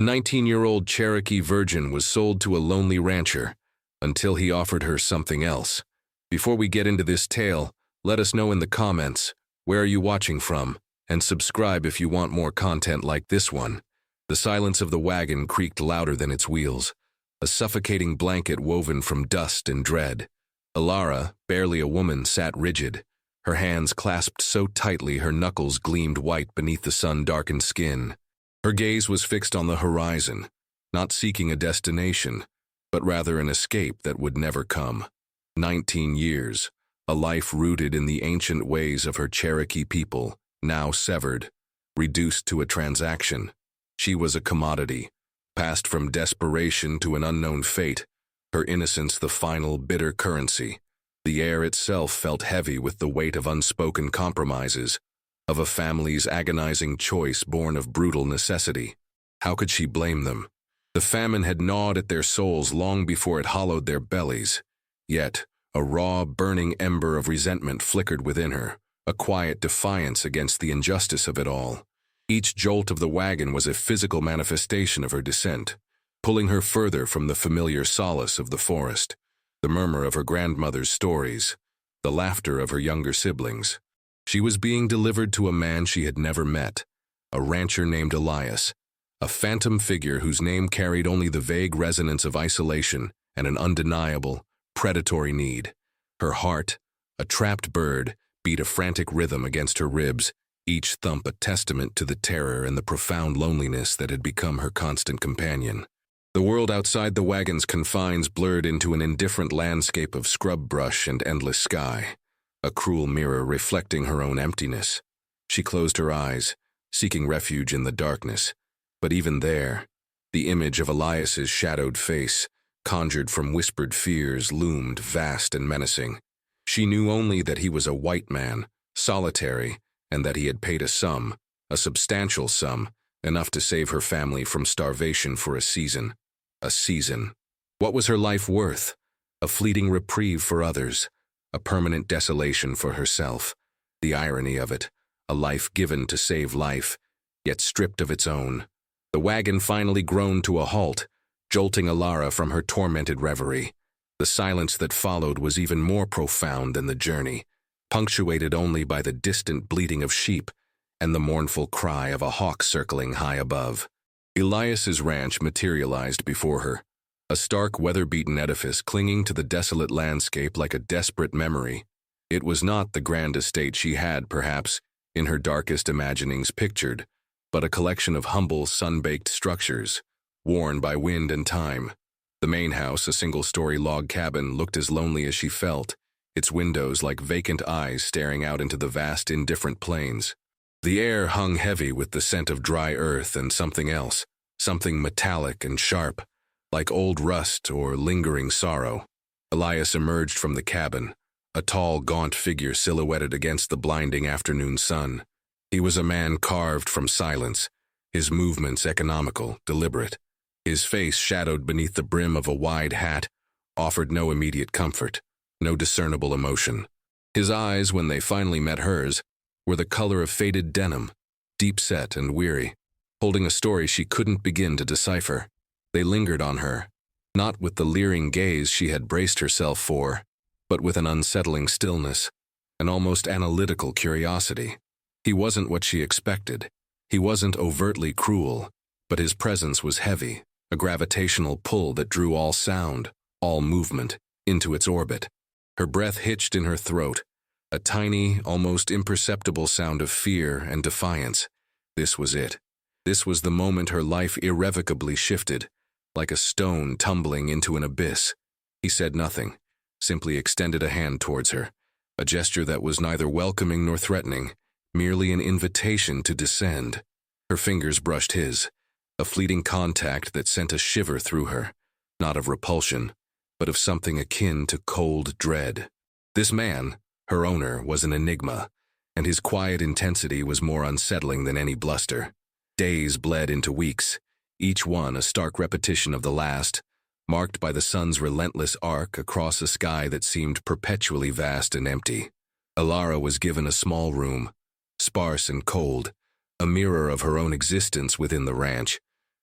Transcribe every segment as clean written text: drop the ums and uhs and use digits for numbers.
19-year-old Cherokee virgin was sold to a lonely rancher until he offered her something else. Before we get into this tale, let us know in the comments, where are you watching from, and subscribe if you want more content like this one. The silence of the wagon creaked louder than its wheels, a suffocating blanket woven from dust and dread. Alara, barely a woman, sat rigid, her hands clasped so tightly her knuckles gleamed white beneath the sun-darkened skin. Her gaze was fixed on the horizon, not seeking a destination, but rather an escape that would never come. 19 years, a life rooted in the ancient ways of her Cherokee people, now severed, reduced to a transaction. She was a commodity, passed from desperation to an unknown fate, her innocence the final bitter currency. The air itself felt heavy with the weight of unspoken compromises, of a family's agonizing choice born of brutal necessity. How could she blame them? The famine had gnawed at their souls long before it hollowed their bellies. Yet, a raw, burning ember of resentment flickered within her, a quiet defiance against the injustice of it all. Each jolt of the wagon was a physical manifestation of her dissent, pulling her further from the familiar solace of the forest, the murmur of her grandmother's stories, the laughter of her younger siblings. She was being delivered to a man she had never met, a rancher named Elias, a phantom figure whose name carried only the vague resonance of isolation and an undeniable, predatory need. Her heart, a trapped bird, beat a frantic rhythm against her ribs, each thump a testament to the terror and the profound loneliness that had become her constant companion. The world outside the wagon's confines blurred into an indifferent landscape of scrub brush and endless sky, a cruel mirror reflecting her own emptiness. She closed her eyes, seeking refuge in the darkness, but even there, the image of Elias's shadowed face, conjured from whispered fears, loomed vast and menacing. She knew only that he was a white man, solitary, and that he had paid a substantial sum, enough to save her family from starvation for a season. A season. What was her life worth? A fleeting reprieve for others, a permanent desolation for herself. The irony of it, a life given to save life, yet stripped of its own. The wagon finally groaned to a halt, jolting Alara from her tormented reverie. The silence that followed was even more profound than the journey, punctuated only by the distant bleating of sheep and the mournful cry of a hawk circling high above. Elias's ranch materialized before her, a stark, weather-beaten edifice clinging to the desolate landscape like a desperate memory. It was not the grand estate she had, perhaps, in her darkest imaginings pictured, but a collection of humble, sun-baked structures, worn by wind and time. The main house, a single-story log cabin, looked as lonely as she felt, its windows like vacant eyes staring out into the vast, indifferent plains. The air hung heavy with the scent of dry earth and something else, something metallic and sharp, like old rust or lingering sorrow. Elias emerged from the cabin, a tall, gaunt figure silhouetted against the blinding afternoon sun. He was a man carved from silence, his movements economical, deliberate. His face, shadowed beneath the brim of a wide hat, offered no immediate comfort, no discernible emotion. His eyes, when they finally met hers, were the color of faded denim, deep-set and weary, holding a story she couldn't begin to decipher. They lingered on her, not with the leering gaze she had braced herself for, but with an unsettling stillness, an almost analytical curiosity. He wasn't what she expected. He wasn't overtly cruel, but his presence was heavy, a gravitational pull that drew all sound, all movement, into its orbit. Her breath hitched in her throat, a tiny, almost imperceptible sound of fear and defiance. This was it. This was the moment her life irrevocably shifted, like a stone tumbling into an abyss. He said nothing, simply extended a hand towards her, a gesture that was neither welcoming nor threatening, merely an invitation to descend. Her fingers brushed his, a fleeting contact that sent a shiver through her, not of repulsion, but of something akin to cold dread. This man, her owner, was an enigma, and his quiet intensity was more unsettling than any bluster. Days bled into weeks, each one a stark repetition of the last, marked by the sun's relentless arc across a sky that seemed perpetually vast and empty. Alara was given a small room, sparse and cold, a mirror of her own existence within the ranch,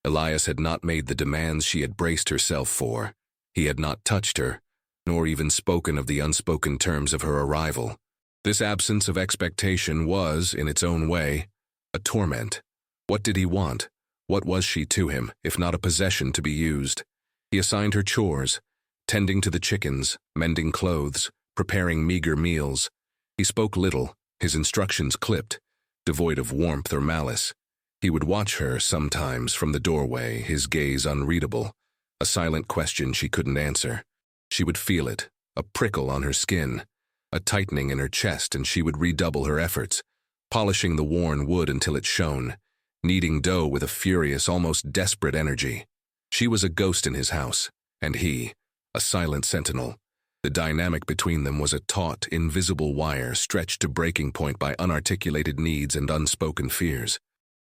Elias had not made the demands she had braced herself for. He had not touched her, nor even spoken of the unspoken terms of her arrival. This absence of expectation was, in its own way, a torment. What did he want? What was she to him, if not a possession to be used? He assigned her chores, tending to the chickens, mending clothes, preparing meager meals. He spoke little, his instructions clipped, devoid of warmth or malice. He would watch her sometimes from the doorway, his gaze unreadable, a silent question she couldn't answer. She would feel it, a prickle on her skin, a tightening in her chest, and she would redouble her efforts, polishing the worn wood until it shone, kneading dough with a furious, almost desperate energy. She was a ghost in his house, and he, a silent sentinel. The dynamic between them was a taut, invisible wire stretched to breaking point by unarticulated needs and unspoken fears.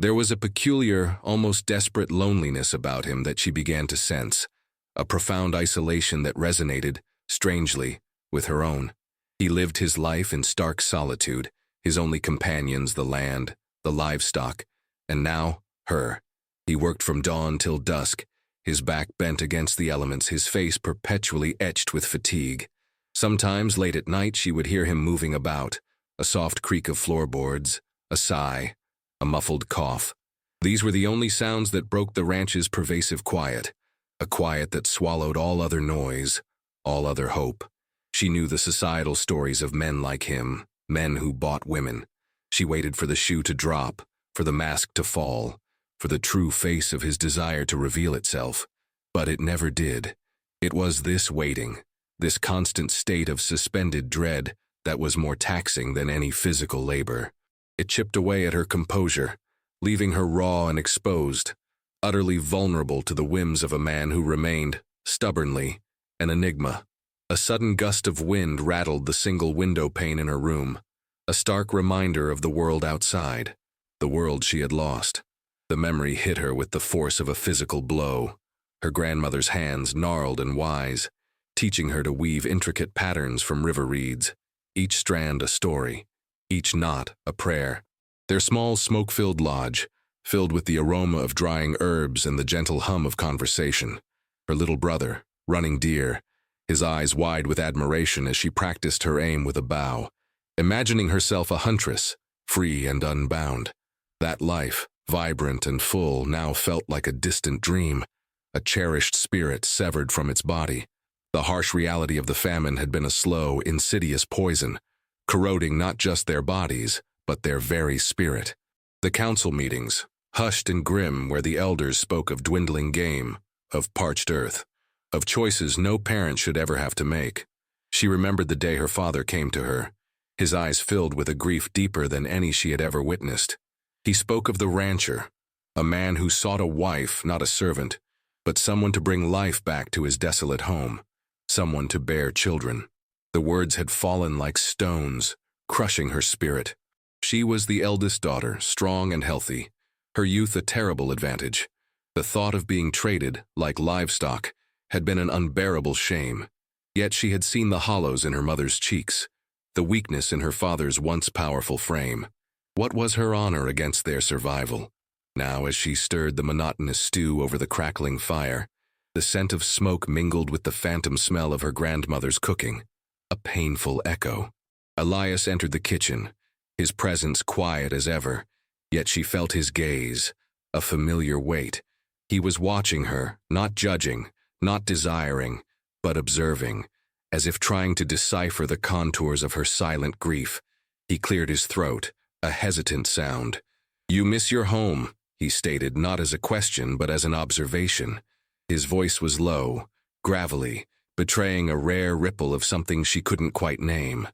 There was a peculiar, almost desperate loneliness about him that she began to sense, a profound isolation that resonated, strangely, with her own. He lived his life in stark solitude, his only companions the land, the livestock, and now, her. He worked from dawn till dusk, his back bent against the elements, his face perpetually etched with fatigue. Sometimes, late at night, she would hear him moving about, a soft creak of floorboards, a sigh, a muffled cough. These were the only sounds that broke the ranch's pervasive quiet, a quiet that swallowed all other noise, all other hope. She knew the societal stories of men like him, men who bought women. She waited for the shoe to drop, for the mask to fall, for the true face of his desire to reveal itself. But it never did. It was this waiting, this constant state of suspended dread, that was more taxing than any physical labor. It chipped away at her composure, leaving her raw and exposed, utterly vulnerable to the whims of a man who remained, stubbornly, an enigma. A sudden gust of wind rattled the single window pane in her room, a stark reminder of the world outside, the world she had lost. The memory hit her with the force of a physical blow. Her grandmother's hands, gnarled and wise, teaching her to weave intricate patterns from river reeds, each strand a story, each knot a prayer. Their small smoke-filled lodge, filled with the aroma of drying herbs and the gentle hum of conversation. Her little brother, running deer, his eyes wide with admiration as she practiced her aim with a bow, imagining herself a huntress, free and unbound. That life, vibrant and full, now felt like a distant dream, a cherished spirit severed from its body. The harsh reality of the famine had been a slow, insidious poison, corroding not just their bodies, but their very spirit. The council meetings, hushed and grim, where the elders spoke of dwindling game, of parched earth, of choices no parent should ever have to make. She remembered the day her father came to her, his eyes filled with a grief deeper than any she had ever witnessed. He spoke of the rancher, a man who sought a wife, not a servant, but someone to bring life back to his desolate home, someone to bear children. The words had fallen like stones, crushing her spirit. She was the eldest daughter, strong and healthy, her youth a terrible advantage. The thought of being traded, like livestock, had been an unbearable shame. Yet she had seen the hollows in her mother's cheeks, the weakness in her father's once powerful frame. What was her honor against their survival? Now, as she stirred the monotonous stew over the crackling fire, the scent of smoke mingled with the phantom smell of her grandmother's cooking, a painful echo. Elias entered the kitchen, his presence quiet as ever, yet she felt his gaze, a familiar weight. He was watching her, not judging, not desiring, but observing, as if trying to decipher the contours of her silent grief. He cleared his throat, a hesitant sound. "You miss your home," he stated, not as a question but as an observation. His voice was low, gravelly, betraying a rare ripple of something she couldn't quite name.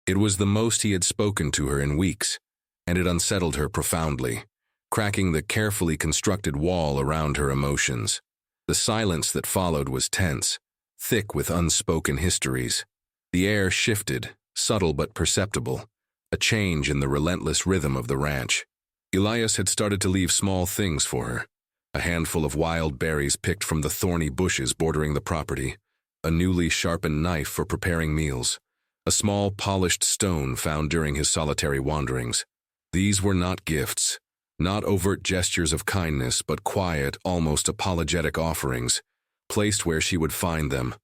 It was the most he had spoken to her in weeks, and it unsettled her profoundly, cracking the carefully constructed wall around her emotions. The silence that followed was tense, thick with unspoken histories. The air shifted, subtle but perceptible, a change in the relentless rhythm of the ranch. Elias had started to leave small things for her, a handful of wild berries picked from the thorny bushes bordering the property, a newly sharpened knife for preparing meals, a small polished stone found during his solitary wanderings. These were not gifts. Not overt gestures of kindness, but quiet, almost apologetic offerings, placed where she would find them,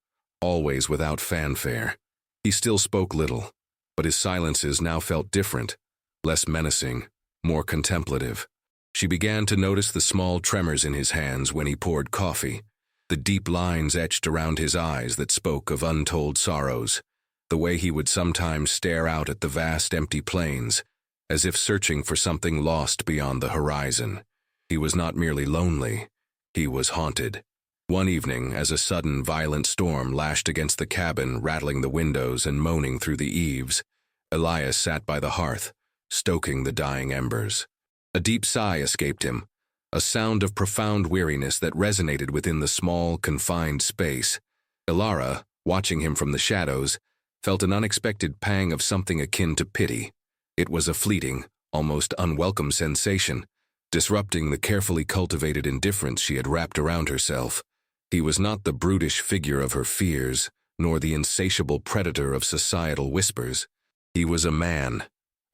always without fanfare. He still spoke little, but his silences now felt different, less menacing, more contemplative. She began to notice the small tremors in his hands when he poured coffee, the deep lines etched around his eyes that spoke of untold sorrows, the way he would sometimes stare out at the vast empty plains, as if searching for something lost beyond the horizon. He was not merely lonely, he was haunted. One evening, as a sudden violent storm lashed against the cabin, rattling the windows and moaning through the eaves, Elias sat by the hearth, stoking the dying embers. A deep sigh escaped him, a sound of profound weariness that resonated within the small, confined space. Ilara, watching him from the shadows, felt an unexpected pang of something akin to pity. It was a fleeting, almost unwelcome sensation, disrupting the carefully cultivated indifference she had wrapped around herself. He was not the brutish figure of her fears, nor the insatiable predator of societal whispers. He was a man,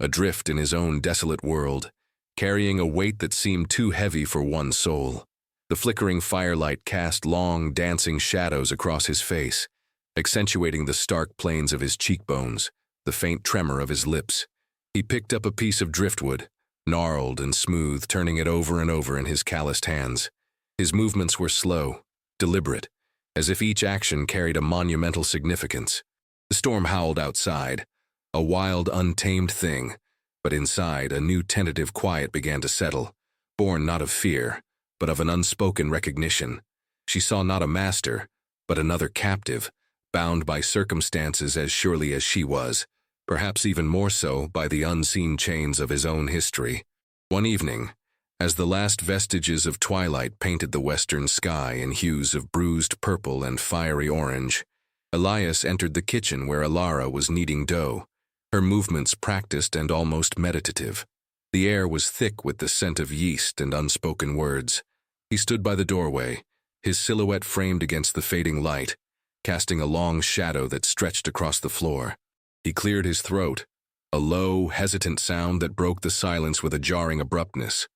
adrift in his own desolate world, carrying a weight that seemed too heavy for one soul. The flickering firelight cast long, dancing shadows across his face, accentuating the stark planes of his cheekbones, the faint tremor of his lips. He picked up a piece of driftwood, gnarled and smooth, turning it over and over in his calloused hands. His movements were slow, deliberate, as if each action carried a monumental significance. The storm howled outside, a wild, untamed thing, but inside a new tentative quiet began to settle, born not of fear, but of an unspoken recognition. She saw not a master, but another captive, bound by circumstances as surely as she was, perhaps even more so by the unseen chains of his own history. One evening, as the last vestiges of twilight painted the western sky in hues of bruised purple and fiery orange, Elias entered the kitchen where Ilara was kneading dough, her movements practiced and almost meditative. The air was thick with the scent of yeast and unspoken words. He stood by the doorway, his silhouette framed against the fading light, casting a long shadow that stretched across the floor. He cleared his throat, a low, hesitant sound that broke the silence with a jarring abruptness.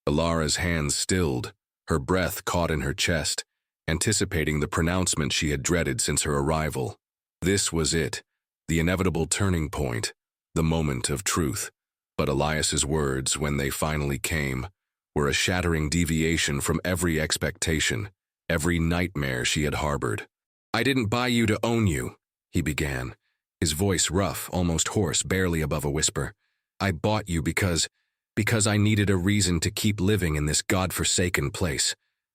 Ilara's hands stilled, her breath caught in her chest, anticipating the pronouncement she had dreaded since her arrival. This was it, the inevitable turning point, the moment of truth. But Elias's words, when they finally came, were a shattering deviation from every expectation, every nightmare she had harbored. "I didn't buy you to own you," he began, his voice rough, almost hoarse, barely above a whisper. "I bought you because I needed a reason to keep living in this God-forsaken place.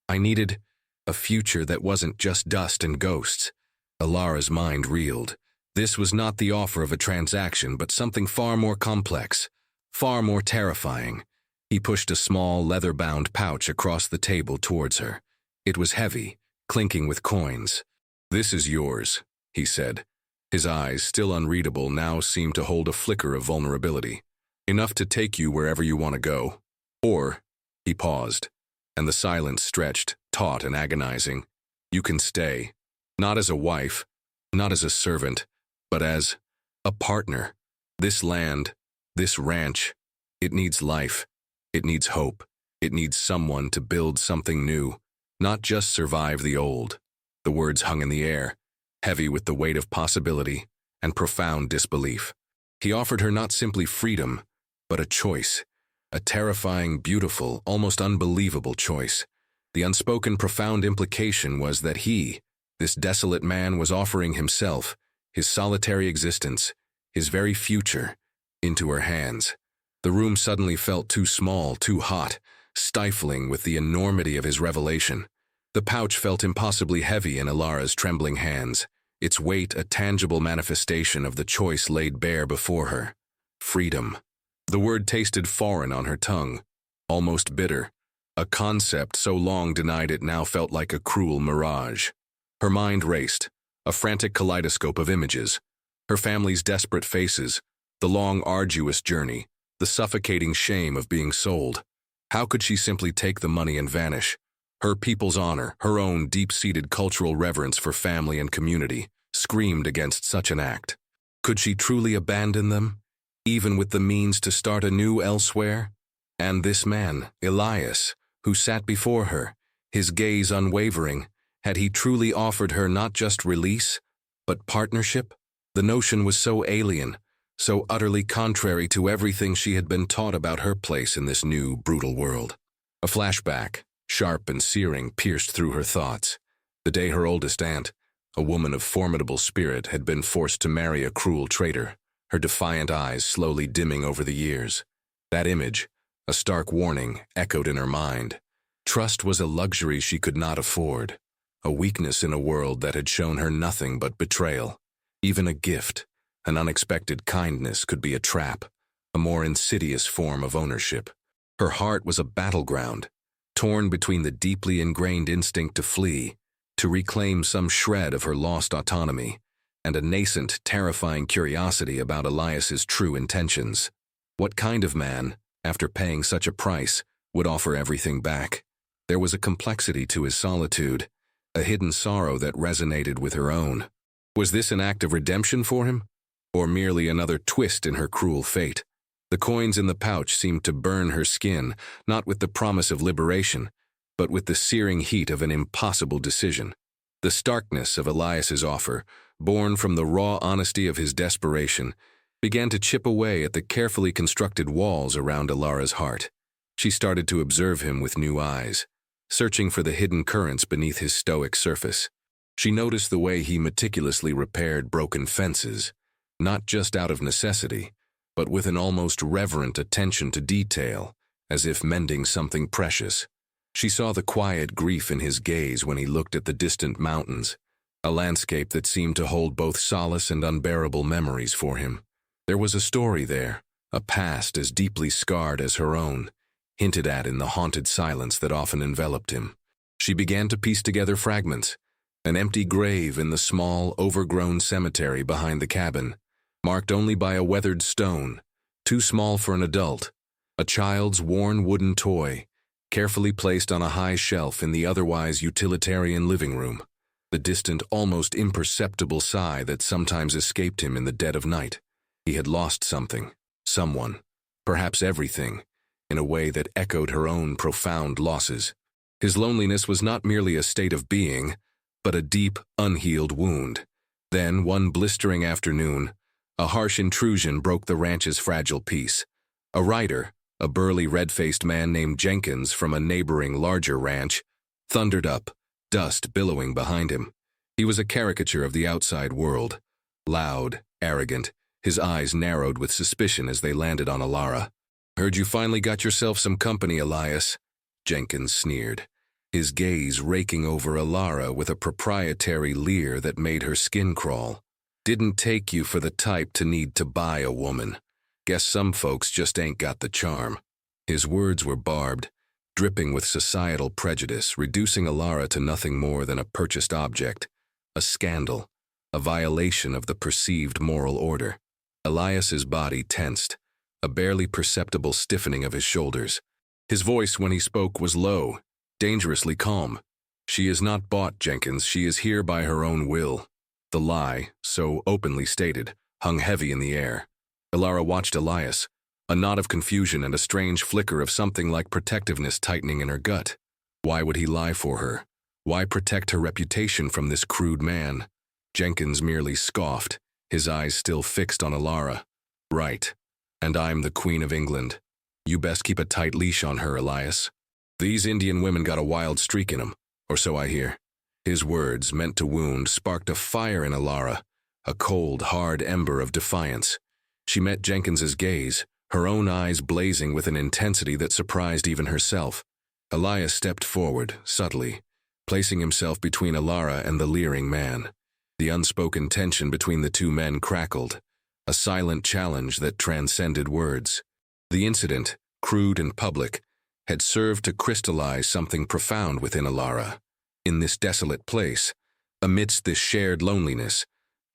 I needed a future that wasn't just dust and ghosts." Ilara's mind reeled. This was not the offer of a transaction, but something far more complex, far more terrifying. He pushed a small, leather-bound pouch across the table towards her. It was heavy, clinking with coins. "This is yours," he said. His eyes, still unreadable, now seemed to hold a flicker of vulnerability. "Enough to take you wherever you want to go. Or," he paused, and the silence stretched, taut and agonizing, "you can stay. Not as a wife, not as a servant, but as a partner. This land, this ranch, it needs life. It needs hope. It needs someone to build something new, not just survive the old." The words hung in the air, heavy with the weight of possibility and profound disbelief. He offered her not simply freedom, but a choice, a terrifying, beautiful, almost unbelievable choice. The unspoken, profound implication was that he, this desolate man, was offering himself, his solitary existence, his very future, into her hands. The room suddenly felt too small, too hot, stifling with the enormity of his revelation. The pouch felt impossibly heavy in Ilara's trembling hands, its weight a tangible manifestation of the choice laid bare before her. Freedom. The word tasted foreign on her tongue, almost bitter. A concept so long denied it now felt like a cruel mirage. Her mind raced, a frantic kaleidoscope of images. Her family's desperate faces, the long, arduous journey, the suffocating shame of being sold. How could she simply take the money and vanish? Her people's honor, her own deep-seated cultural reverence for family and community, screamed against such an act. Could she truly abandon them, even with the means to start anew elsewhere? And this man, Elias, who sat before her, his gaze unwavering, had he truly offered her not just release, but partnership? The notion was so alien, so utterly contrary to everything she had been taught about her place in this new, brutal world. A flashback, sharp and searing, pierced through her thoughts. The day her oldest aunt, a woman of formidable spirit, had been forced to marry a cruel traitor, her defiant eyes slowly dimming over the years. That image, a stark warning, echoed in her mind. Trust was a luxury she could not afford, a weakness in a world that had shown her nothing but betrayal. Even a gift, an unexpected kindness, could be a trap, a more insidious form of ownership. Her heart was a battleground, torn between the deeply ingrained instinct to flee, to reclaim some shred of her lost autonomy, and a nascent, terrifying curiosity about Elias's true intentions. What kind of man, after paying such a price, would offer everything back? There was a complexity to his solitude, a hidden sorrow that resonated with her own. Was this an act of redemption for him, or merely another twist in her cruel fate? The coins in the pouch seemed to burn her skin, not with the promise of liberation, but with the searing heat of an impossible decision. The starkness of Elias's offer, born from the raw honesty of his desperation, began to chip away at the carefully constructed walls around Alara's heart. She started to observe him with new eyes, searching for the hidden currents beneath his stoic surface. She noticed the way he meticulously repaired broken fences, not just out of necessity, but with an almost reverent attention to detail, as if mending something precious. She saw the quiet grief in his gaze when he looked at the distant mountains, a landscape that seemed to hold both solace and unbearable memories for him. There was a story there, a past as deeply scarred as her own, hinted at in the haunted silence that often enveloped him. She began to piece together fragments: an empty grave in the small, overgrown cemetery behind the cabin, marked only by a weathered stone, too small for an adult, a child's worn wooden toy, carefully placed on a high shelf in the otherwise utilitarian living room, the distant, almost imperceptible sigh that sometimes escaped him in the dead of night. He had lost something, someone, perhaps everything, in a way that echoed her own profound losses. His loneliness was not merely a state of being, but a deep, unhealed wound. Then, one blistering afternoon, a harsh intrusion broke the ranch's fragile peace. A rider, a burly red-faced man named Jenkins from a neighboring larger ranch, thundered up, dust billowing behind him. He was a caricature of the outside world, loud, arrogant, his eyes narrowed with suspicion as they landed on Alara. "Heard you finally got yourself some company, Elias," Jenkins sneered, his gaze raking over Alara with a proprietary leer that made her skin crawl. "Didn't take you for the type to need to buy a woman. Guess some folks just ain't got the charm." His words were barbed, dripping with societal prejudice, reducing Alara to nothing more than a purchased object, a scandal, a violation of the perceived moral order. Elias's body tensed, a barely perceptible stiffening of his shoulders. His voice, when he spoke, was low, dangerously calm. "She is not bought, Jenkins. She is here by her own will." The lie, so openly stated, hung heavy in the air. Alara watched Elias, a knot of confusion and a strange flicker of something like protectiveness tightening in her gut. Why would he lie for her? Why protect her reputation from this crude man? Jenkins merely scoffed, his eyes still fixed on Alara. "Right. And I'm the Queen of England. You best keep a tight leash on her, Elias. These Indian women got a wild streak in 'em, or so I hear." His words, meant to wound, sparked a fire in Alara, a cold, hard ember of defiance. She met Jenkins's gaze, her own eyes blazing with an intensity that surprised even herself. Elias stepped forward, subtly, placing himself between Alara and the leering man. The unspoken tension between the two men crackled, a silent challenge that transcended words. The incident, crude and public, had served to crystallize something profound within Alara. In this desolate place, amidst this shared loneliness,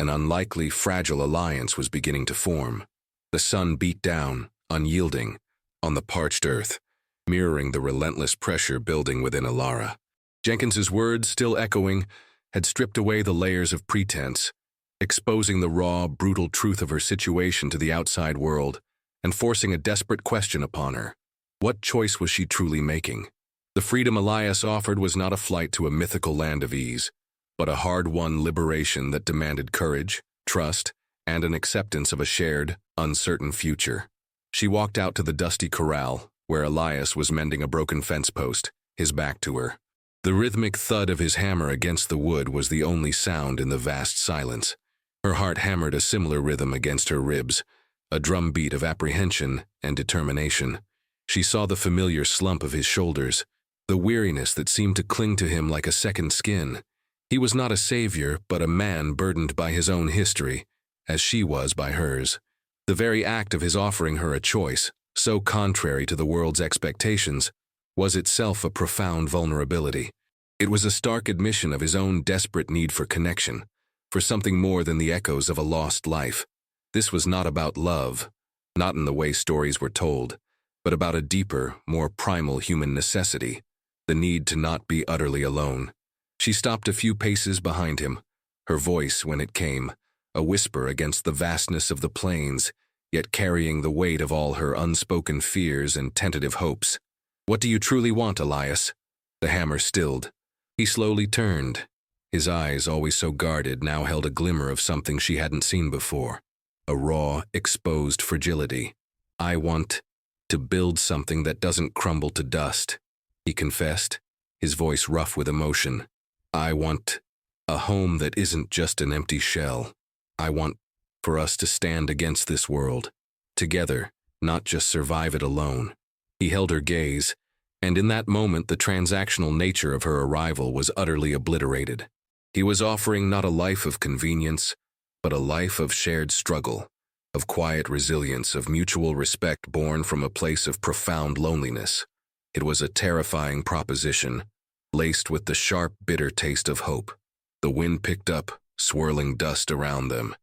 an unlikely, fragile alliance was beginning to form. The sun beat down, unyielding, on the parched earth, mirroring the relentless pressure building within Alara. Jenkins's words, still echoing, had stripped away the layers of pretense, exposing the raw, brutal truth of her situation to the outside world and forcing a desperate question upon her. What choice was she truly making? The freedom Elias offered was not a flight to a mythical land of ease, but a hard-won liberation that demanded courage, trust, and an acceptance of a shared, uncertain future. She walked out to the dusty corral, where Elias was mending a broken fence post, his back to her. The rhythmic thud of his hammer against the wood was the only sound in the vast silence. Her heart hammered a similar rhythm against her ribs, a drumbeat of apprehension and determination. She saw the familiar slump of his shoulders, the weariness that seemed to cling to him like a second skin. He was not a savior, but a man burdened by his own history, as she was by hers. The very act of his offering her a choice, so contrary to the world's expectations, was itself a profound vulnerability. It was a stark admission of his own desperate need for connection, for something more than the echoes of a lost life. This was not about love, not in the way stories were told, but about a deeper, more primal human necessity, the need to not be utterly alone. She stopped a few paces behind him, her voice, when it came, a whisper against the vastness of the plains, yet carrying the weight of all her unspoken fears and tentative hopes. "What do you truly want, Elias?" The hammer stilled. He slowly turned. His eyes, always so guarded, now held a glimmer of something she hadn't seen before, a raw, exposed fragility. "I want to build something that doesn't crumble to dust," he confessed, his voice rough with emotion. "I want a home that isn't just an empty shell. I want for us to stand against this world, together, not just survive it alone." He held her gaze, and in that moment the transactional nature of her arrival was utterly obliterated. He was offering not a life of convenience, but a life of shared struggle, of quiet resilience, of mutual respect born from a place of profound loneliness. It was a terrifying proposition, laced with the sharp, bitter taste of hope. The wind picked up, swirling dust around them,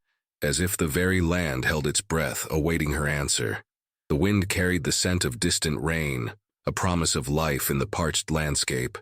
as if the very land held its breath, awaiting her answer. The wind carried the scent of distant rain, a promise of life in the parched landscape.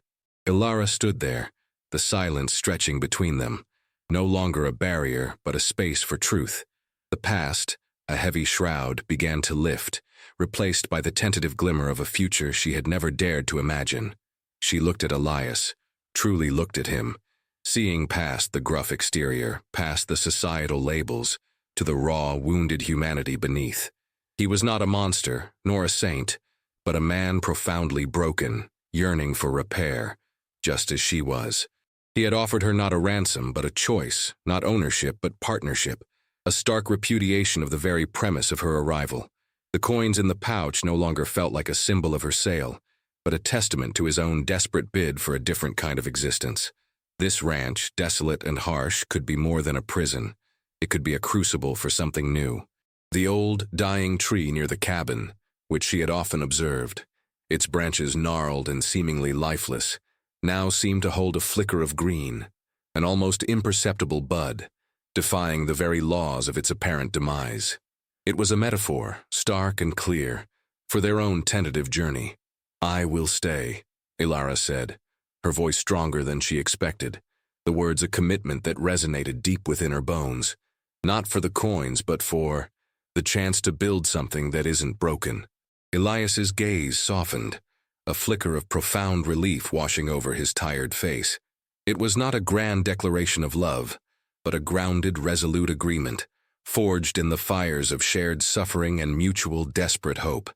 Ilara stood there, the silence stretching between them, no longer a barrier, but a space for truth. The past, a heavy shroud, began to lift, replaced by the tentative glimmer of a future she had never dared to imagine. She looked at Elias, truly looked at him, seeing past the gruff exterior, past the societal labels, to the raw, wounded humanity beneath. He was not a monster, nor a saint, but a man profoundly broken, yearning for repair, just as she was. He had offered her not a ransom, but a choice, not ownership, but partnership, a stark repudiation of the very premise of her arrival. The coins in the pouch no longer felt like a symbol of her sale, but a testament to his own desperate bid for a different kind of existence. This ranch, desolate and harsh, could be more than a prison. It could be a crucible for something new. The old, dying tree near the cabin, which she had often observed, its branches gnarled and seemingly lifeless, now seemed to hold a flicker of green, an almost imperceptible bud, defying the very laws of its apparent demise. It was a metaphor, stark and clear, for their own tentative journey. "I will stay," Ilara said, her voice stronger than she expected, the words a commitment that resonated deep within her bones, not for the coins, but for the chance to build something that isn't broken. Elias's gaze softened, a flicker of profound relief washing over his tired face. It was not a grand declaration of love, but a grounded, resolute agreement, forged in the fires of shared suffering and mutual desperate hope.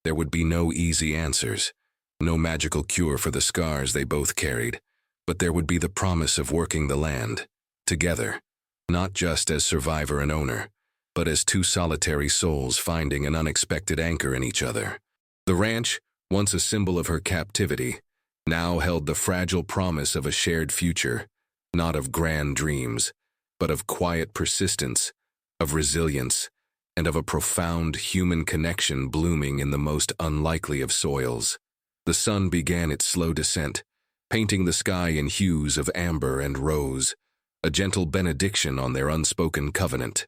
There would be no easy answers, no magical cure for the scars they both carried, but there would be the promise of working the land, together, not just as survivor and owner, but as two solitary souls finding an unexpected anchor in each other. The ranch, once a symbol of her captivity, now held the fragile promise of a shared future, not of grand dreams, but of quiet persistence, of resilience, and of a profound human connection blooming in the most unlikely of soils. The sun began its slow descent, painting the sky in hues of amber and rose, a gentle benediction on their unspoken covenant.